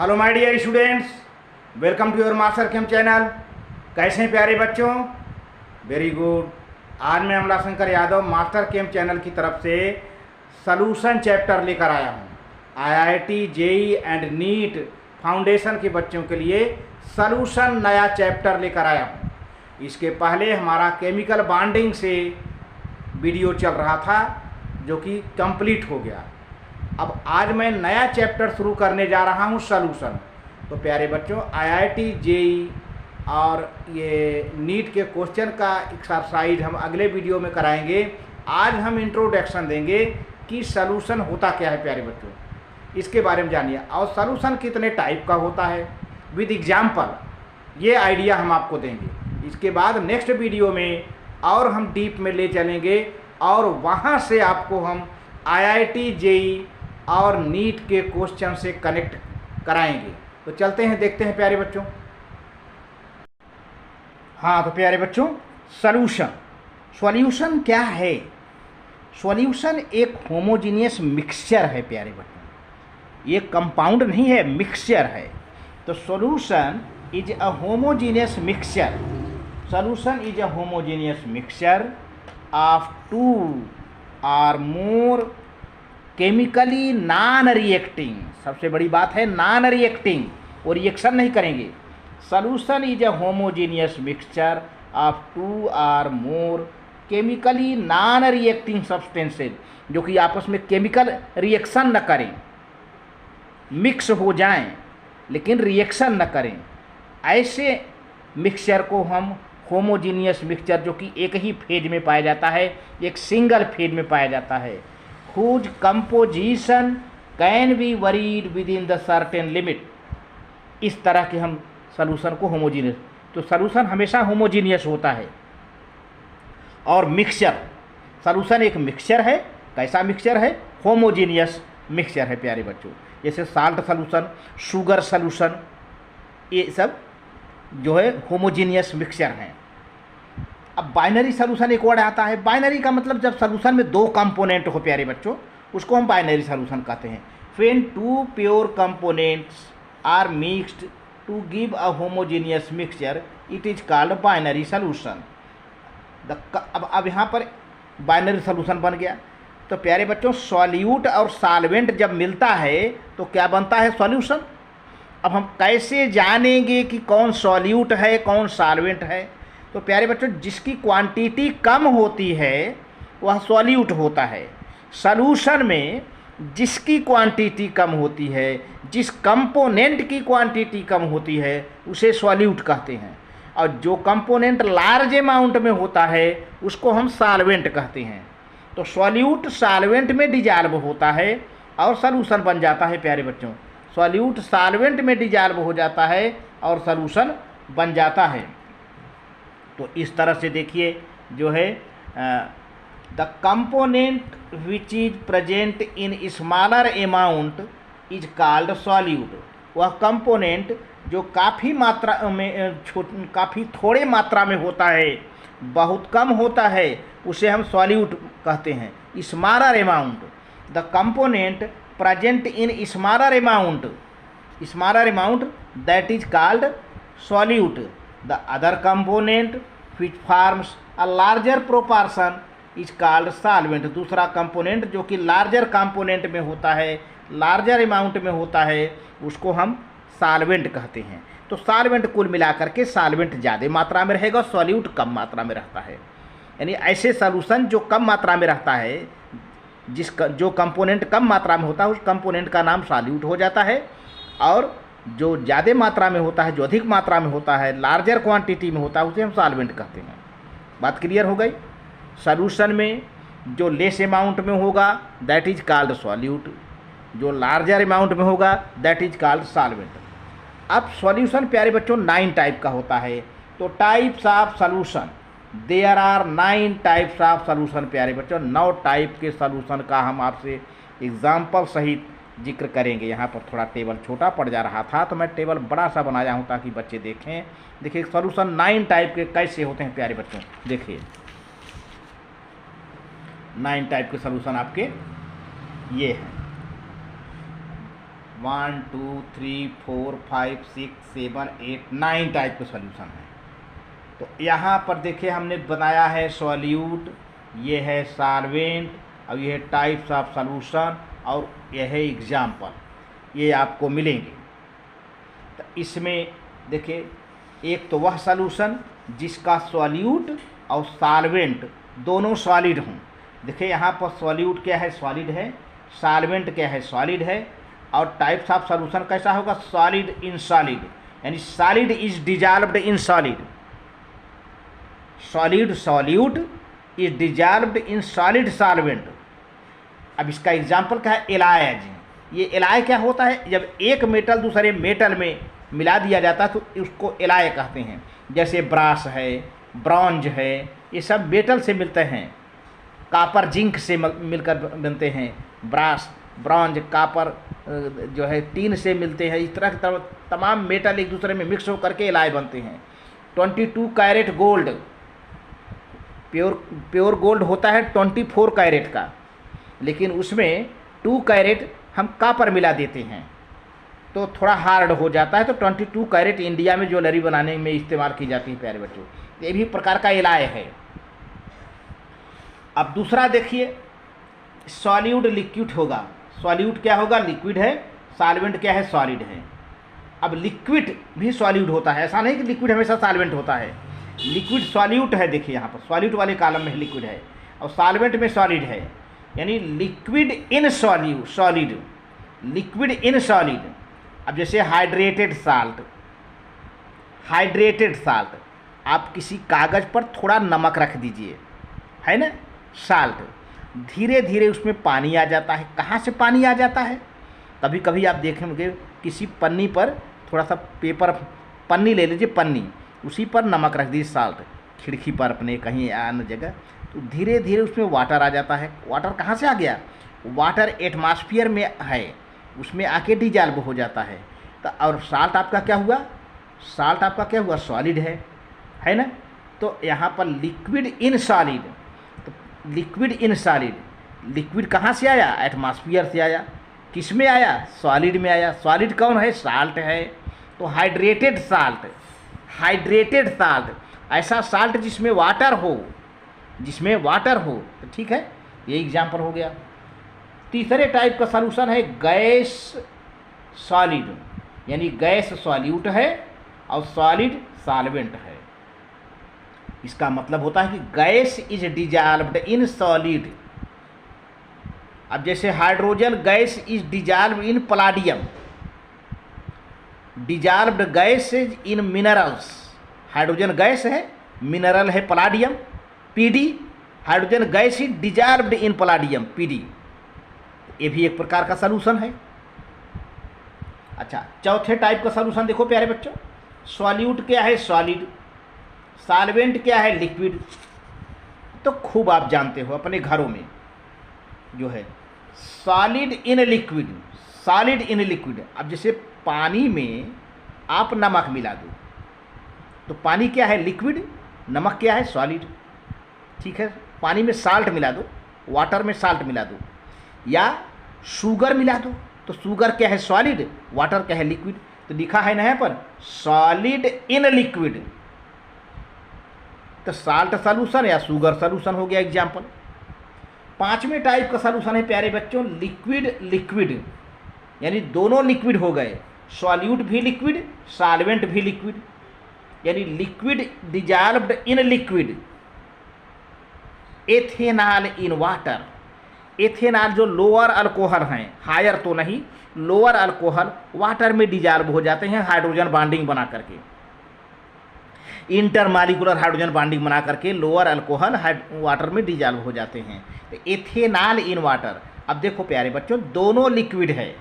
Hello my dear students, welcome to your master camp channel. कैसे हैं प्यारे बच्चों? Very good. आज मैं Amala Shankar Yadav master camp channel की तरफ से सॉल्यूशन चैप्टर लेकर आया हूं। IIT, JEE and NEET foundation के बच्चों के लिए सॉल्यूशन नया चैप्टर लेकर आया हूं। इसके पहले हमारा केमिकल बॉन्डिंग से वीडियो चल रहा था जो कि कंप्लीट हो गया। अब आज मैं नया चैप्टर शुरू करने जा रहा हूं, सॉल्यूशन। तो प्यारे बच्चों, आईआईटी, जेई और ये नीट के क्वेश्चन का एक्सरसाइज हम अगले वीडियो में कराएंगे। आज हम इंट्रोडक्शन देंगे कि सॉल्यूशन होता क्या है प्यारे बच्चों, इसके बारे में जानिए। और सॉल्यूशन कितने टाइप का होता है विद एग्जाम्पल, ये आइडिया हम आपको देंगे। इसके बाद नेक्स्ट वीडियो में और हम डीप में ले चलेंगे और वहाँ से आपको हम आईआईटी, जेई और नीट के क्वेश्चन से कनेक्ट कराएंगे। तो चलते हैं, देखते हैं प्यारे बच्चों। हाँ तो प्यारे बच्चों, सॉल्यूशन क्या है? सॉल्यूशन एक होमोजीनियस मिक्सचर है प्यारे बच्चों, ये कंपाउंड नहीं है, मिक्सचर है। तो solution is a homogeneous mixture. Solution is a homogeneous mixture of two or more chemically non reacting. सबसे बड़ी बात है नॉन रिएक्टिंग, और रिएक्शन नहीं करेंगे। Solution is a homogeneous mixture of two or more chemically non reacting substances, जो कि आपस में केमिकल रिएक्शन न करें, मिक्स हो जाएं लेकिन रिएक्शन न करें। ऐसे मिक्सचर को हम होमोजीनियस मिक्सचर, जो कि एक ही फेज में पाया जाता है, एक सिंगल फेज में पाया जाता है, whose composition can be varied within the certain limit। इस तरह के हम सॉल्यूशन को होमोजीनियस, तो सॉल्यूशन हमेशा होमोजीनियस होता है। और मिक्सचर, सॉल्यूशन एक मिक्सचर है। कैसा मिक्सचर है? होमोजीनियस मिक्सचर है प्यारे बच्चों। जैसे साल्ट सॉल्यूशन, शुगर सॉल्यूशन, ये सब जो है होमोजीनियस मिक्सचर हैं। अब बाइनरी सॉल्यूशन एक वर्ड आता है। बाइनरी का मतलब जब सॉल्यूशन में दो कंपोनेंट हो प्यारे बच्चों, उसको हम बाइनरी सॉल्यूशन कहते हैं। When two pure components are mixed to give a homogeneous mixture, it is called binary solution. अब यहाँ पर बाइनरी सॉल्यूशन बन गया। तो प्यारे बच्चों, सॉल्यूट और सॉल्वेंट जब मिलता है तो क्या बनता है? सॉल्यूशन। अब हम कैसे जानेंगे कि कौन सॉल्यूट है कौन सॉल्वेंट है? तो प्यारे बच्चों, जिसकी क्वांटिटी कम होती है वह सॉल्यूट होता है। सॉल्यूशन में जिसकी क्वांटिटी कम होती है, जिस कंपोनेंट की क्वांटिटी कम होती है, उसे सॉल्यूट कहते हैं। और जो कंपोनेंट लार्ज अमाउंट में होता है उसको हम सॉल्वेंट कहते हैं। तो सॉल्यूट सॉल्वेंट में डिजॉल्व होता है और सॉल्यूशन बन जाता है प्यारे बच्चों। सॉल्यूट सॉल्वेंट में डिजॉल्व हो जाता है और सॉल्यूशन बन जाता है। तो इस तरह से देखिए जो है, the component which is present in smaller amount is called solute. वह कंपोनेंट जो काफ़ी मात्रा में, काफ़ी थोड़े मात्रा में होता है, बहुत कम होता है, उसे हम सॉल्यूट कहते हैं। Smaller amount, the component present in smaller amount that is called solute. The other component which forms a larger proportion is called solvent। दूसरा कंपोनेंट जो कि लार्जर कंपोनेंट में होता है, लार्जर अमाउंट में होता है, उसको हम सॉल्वेंट कहते हैं। तो सॉल्वेंट कुल मिलाकर के सॉल्वेंट ज़्यादा मात्रा में रहेगा, सॉल्यूट कम मात्रा में रहता है। यानी ऐसे सॉल्यूशन जो कम मात्रा में रहता है, जो कंपोनेंट कम मात्रा में होता है, उस कंपोनेंट का नाम सॉल्यूट हो जाता है। और जो ज़्यादा मात्रा में होता है, जो अधिक मात्रा में होता है, लार्जर क्वांटिटी में होता है, उसे हम सॉल्वेंट कहते हैं। बात क्लियर हो गई? सॉल्यूशन में जो लेस अमाउंट में होगा दैट इज कॉल्ड सॉल्यूट, जो लार्जर अमाउंट में होगा दैट इज कॉल्ड सॉल्वेंट। अब सॉल्यूशन प्यारे बच्चों 9 टाइप का होता है। तो types of solution, there are 9 types of solution प्यारे बच्चों। 9 टाइप के सॉल्यूशन का हम आपसे एग्जाम्पल सहित जिक्र करेंगे। यहाँ पर थोड़ा टेबल छोटा पड़ जा रहा था तो मैं टेबल बड़ा सा बनाया हूँ ताकि बच्चे देखें। देखिए सॉल्यूशन 9 टाइप के कैसे होते हैं प्यारे बच्चों। देखिए 9 टाइप के सॉल्यूशन आपके ये हैं। 1 2 3 4 5 6 7 8 9 टाइप के सॉल्यूशन हैं। तो यहाँ पर देखिए हमने बनाया है सॉल्यूट, ये है सॉल्वेंट, और ये है टाइप्स ऑफ सॉल्यूशन, और यह है एग्जाम्पल, ये आपको मिलेंगे। तो इसमें देखिए एक तो वह सॉल्यूशन जिसका सॉल्यूट और सॉल्वेंट दोनों सॉलिड हों। देखिए यहाँ पर सॉल्यूट क्या है, सॉलिड है, सॉल्वेंट क्या है, सॉलिड है, और टाइप्स ऑफ सॉल्यूशन कैसा होगा, सॉलिड इन सॉलिड, यानी solid is dissolved in solid, solid solute is dissolved in solid solvent. अब इसका एग्जाम्पल क्या है, एलाय जी। ये एलाय क्या होता है, जब एक मेटल दूसरे मेटल में मिला दिया जाता है तो उसको एलाय कहते हैं। जैसे ब्रास है, ब्रॉन्ज है, ये सब मेटल से मिलते हैं, कापर जिंक से मिलकर बनते हैं। ब्रास, ब्रॉन्ज, कापर जो है टीन से मिलते हैं। इस तरह के तमाम मेटल एक दूसरे में मिक्स होकर के एलाय बनते हैं। 22 कैरेट गोल्ड, प्योर गोल्ड होता है 24 कैरेट का, लेकिन उसमें 2 कैरेट हम कापर मिला देते हैं तो थोड़ा हार्ड हो जाता है। तो 22 कैरेट इंडिया में ज्वेलरी बनाने में इस्तेमाल की जाती है प्यारे बच्चों। ये भी प्रकार का एलाय है। अब दूसरा देखिए, सॉल्यूट लिक्विड होगा। सॉल्यूट क्या होगा, लिक्विड है, सॉल्वेंट क्या है, सॉलिड है। अब लिक्विड भी सॉल्यूट होता है, ऐसा नहीं कि लिक्विड हमेशा सॉल्वेंट होता है। लिक्विड सॉल्यूट है, देखिए यहाँ पर सॉल्यूट वाले कॉलम में लिक्विड है और सॉल्वेंट में सॉलिड है, यानी liquid in solid, liquid in solid. अब जैसे हाइड्रेटेड साल्ट, हाइड्रेटेड साल्ट, आप किसी कागज़ पर थोड़ा नमक रख दीजिए, है ना, साल्ट, धीरे धीरे उसमें पानी आ जाता है। कहाँ से पानी आ जाता है, कभी कभी आप देखेंगे किसी पन्नी पर थोड़ा सा पेपर, पन्नी ले लीजिए, पन्नी, उसी पर नमक रख दीजिए, साल्ट, खिड़की पर अपने कहीं अन्य जगह, तो धीरे धीरे उसमें वाटर आ जाता है। वाटर कहाँ से आ गया, वाटर एटमॉस्फेयर में है, उसमें आके डिजॉल्व हो जाता है। तो और साल्ट आपका क्या हुआ, साल्ट आपका क्या हुआ, सॉलिड है ना। तो यहाँ पर लिक्विड इन सॉलिड, तो लिक्विड इन सॉलिड, लिक्विड कहाँ से आया, एटमॉस्फेयर से आया। किस में आया, सॉलिड में आया। सॉलिड कौन है, साल्ट है। तो हाइड्रेटेड साल्ट, हाइड्रेटेड साल्ट, ऐसा साल्ट जिसमें वाटर हो, जिसमें वाटर हो, तो ठीक है, ये एग्जाम्पल हो गया। तीसरे टाइप का सॉल्यूशन है गैस सॉलिड, यानी गैस सॉल्यूट है और सॉलिड सॉल्वेंट है। इसका मतलब होता है कि gas is dissolved in solid. अब जैसे hydrogen gas is dissolve in Palladium, dissolved gas in minerals. Hydrogen gas है, मिनरल है Palladium, PD, hydrogen gas is dissolved in Palladium, PD. ये भी एक प्रकार का सॉल्यूशन है। अच्छा, चौथे टाइप का सॉल्यूशन देखो प्यारे बच्चों, सॉल्यूट क्या है, सॉलिड, सॉल्वेंट क्या है, लिक्विड। तो खूब आप जानते हो अपने घरों में जो है solid in liquid, solid in liquid. अब जैसे पानी में आप नमक मिला दो तो पानी क्या है, लिक्विड, नमक क्या है, सॉलिड, ठीक है। पानी में साल्ट मिला दो, वाटर में साल्ट मिला दो, या शुगर मिला दो तो शुगर क्या है, सॉलिड, वाटर क्या है, लिक्विड। तो लिखा है ना यहाँ पर सॉलिड इन लिक्विड, तो साल्ट सॉल्यूशन या शुगर सॉल्यूशन हो गया एग्जाम्पल। पांचवें टाइप का सॉल्यूशन है प्यारे बच्चों लिक्विड लिक्विड, यानी दोनों लिक्विड हो गए, सॉल्यूट भी लिक्विड, सॉल्वेंट भी लिक्विड, यानी liquid dissolved in liquid. Ethanol in water, ethanol जो लोअर अल्कोहल हैं, हायर तो नहीं, लोअर अल्कोहल वाटर में डिजॉल्व हो जाते हैं हाइड्रोजन बॉन्डिंग बना करके, इंटरमॉलिक्यूलर हाइड्रोजन बॉन्डिंग बना करके लोअर अल्कोहल वाटर में डिजॉल्व हो जाते हैं। तो एथेनॉल इन वाटर। अब देखो प्यारे बच्चों, दोनों लिक्विड है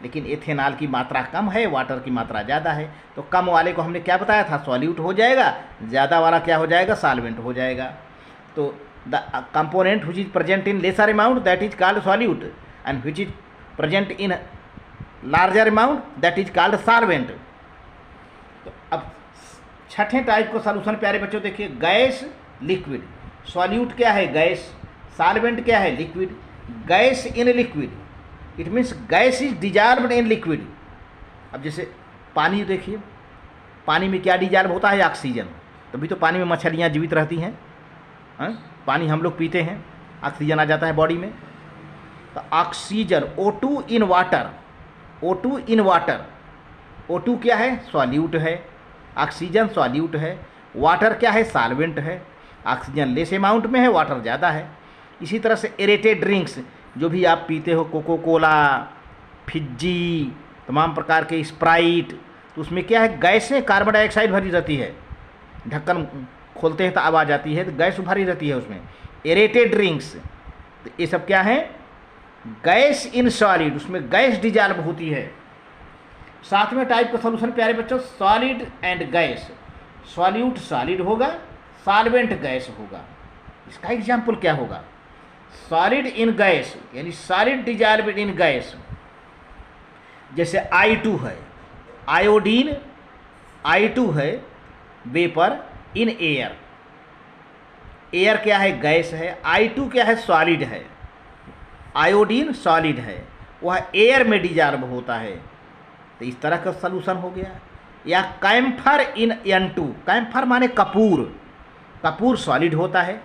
लेकिन एथेनॉल की मात्रा कम है, वाटर की मात्रा ज़्यादा है। तो कम वाले को हमने क्या बताया था, सॉल्यूट हो जाएगा, ज़्यादा वाला क्या हो जाएगा, सॉल्वेंट हो जाएगा। तो the component which is present in lesser amount that is called solute and which is present in larger amount that is called solvent. तो अब छठे टाइप का सॉल्यूशन प्यारे बच्चों देखिए, गैस लिक्विड। सॉल्यूट क्या है, गैस, सॉल्वेंट क्या है, liquid. Gas in liquid, it means gas is dissolved in liquid. अब जैसे पानी देखिए, पानी में क्या डिजॉल्व होता है? ऑक्सीजन। तभी तो पानी में मछलियाँ जीवित रहती हैं। पानी हम लोग पीते हैं, ऑक्सीजन आ जाता है बॉडी में। तो oxygen O2 in water, O2 in water, O2 क्या है? सॉल्यूट है। ऑक्सीजन सॉल्यूट है। वाटर क्या है? सॉल्वेंट है। ऑक्सीजन लेस अमाउंट में है, वाटर ज़्यादा है। इसी तरह से एरेटेड ड्रिंक्स जो भी आप पीते हो, कोको कोला, फिज्जी, तमाम प्रकार के स्प्राइट, तो उसमें क्या है? गैसें, कार्बन डाइऑक्साइड भरी रहती है। ढक्कन खोलते हैं तो आवाज़ आती है, तो गैस भरी रहती है उसमें। एरेटेड ड्रिंक्स, तो ये सब क्या है? गैस इन सॉलिड, उसमें गैस डिजॉल्व होती है। सातवें टाइप का सॉल्यूशन प्यारे बच्चों, solid and gas. Solute solid होगा, सॉल्वेंट गैस होगा। इसका एग्जाम्पल क्या होगा? सॉलिड इन गैस, यानी सॉलिड डिजॉल्व इन गैस। जैसे I2 है, आयोडीन I2 है, वेपर इन एयर। एयर क्या है? गैस है। I2 क्या है? सॉलिड है। आयोडीन सॉलिड है, वह एयर में डिजॉल्व होता है। तो इस तरह का सॉल्यूशन हो गया। या कैम्फर इन N2, कैम्फर माने कपूर। कपूर सॉलिड होता है,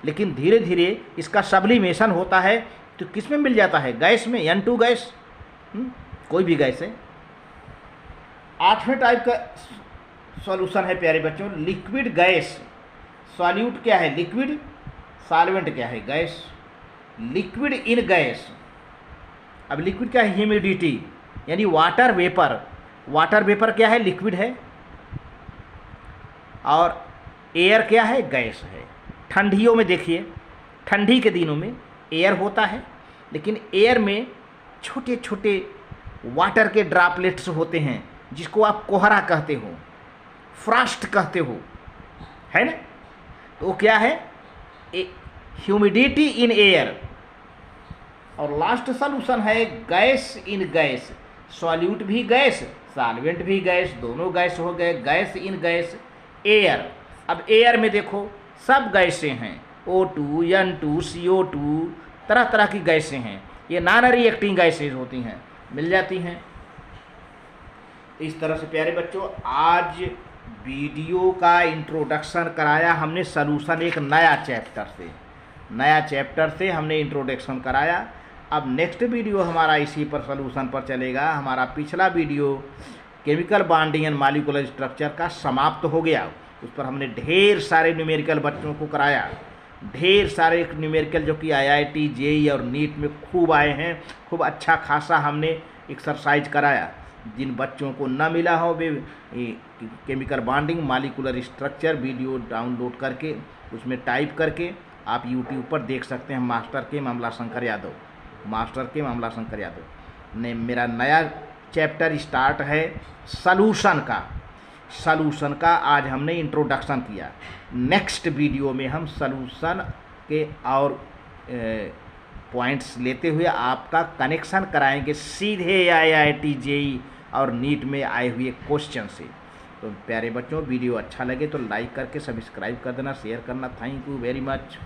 लेकिन धीरे धीरे इसका सब्लिमेशन होता है, तो किस में मिल जाता है? गैस में, N2 गैस। कोई भी गैस है। आठवें टाइप का सॉल्यूशन है प्यारे बच्चों, लिक्विड गैस। सॉल्यूट क्या है? लिक्विड। सॉल्वेंट क्या है? गैस। Liquid in gas. अब लिक्विड क्या है? ह्यूमिडिटी, यानी वाटर वेपर। वाटर वेपर क्या है? लिक्विड है। और एयर क्या है? गैस है। ठंडियों में देखिए, ठंडी के दिनों में एयर होता है, लेकिन एयर में छोटे छोटे वाटर के ड्रॉपलेट्स होते हैं, जिसको आप कोहरा कहते हो, फ्रॉस्ट कहते हो, है ना? तो वो क्या है? Humidity in air. और लास्ट सॉल्यूशन है गैस इन गैस। सॉल्यूट भी गैस, सॉल्वेंट भी गैस, दोनों गैस हो गए। Gas in gas, air. अब एयर में देखो सब गैसें हैं, O2, N2, CO2, तरह तरह की गैसें हैं। ये नॉन रिएक्टिंग गैसेज होती हैं, मिल जाती हैं। इस तरह से प्यारे बच्चों आज वीडियो का इंट्रोडक्शन कराया हमने सॉल्यूशन, एक नया चैप्टर से हमने इंट्रोडक्शन कराया। अब नेक्स्ट वीडियो हमारा इसी पर सॉल्यूशन पर चलेगा। हमारा पिछला video chemical bonding and molecular structure का समाप्त हो गया। उस पर हमने ढेर सारे न्यूमेरिकल बच्चों को कराया, ढेर सारे न्यूमेरिकल जो कि IIT, JEE और नीट में खूब आए हैं। खूब अच्छा खासा हमने एक्सरसाइज कराया। जिन बच्चों को न मिला हो वे chemical bonding molecular structure video download करके उसमें टाइप करके आप YouTube पर देख सकते हैं। मास्टर के मामला शंकर यादव ने मेरा नया चैप्टर स्टार्ट है सॉल्यूशन का। आज हमने इंट्रोडक्शन किया। नेक्स्ट वीडियो में हम सॉल्यूशन के और पॉइंट्स लेते हुए आपका कनेक्शन कराएंगे सीधे IIT, JEE और नीट में आए हुए क्वेश्चन से। तो प्यारे बच्चों वीडियो अच्छा लगे तो लाइक करके सब्सक्राइब कर देना, शेयर करना। Thank you very much.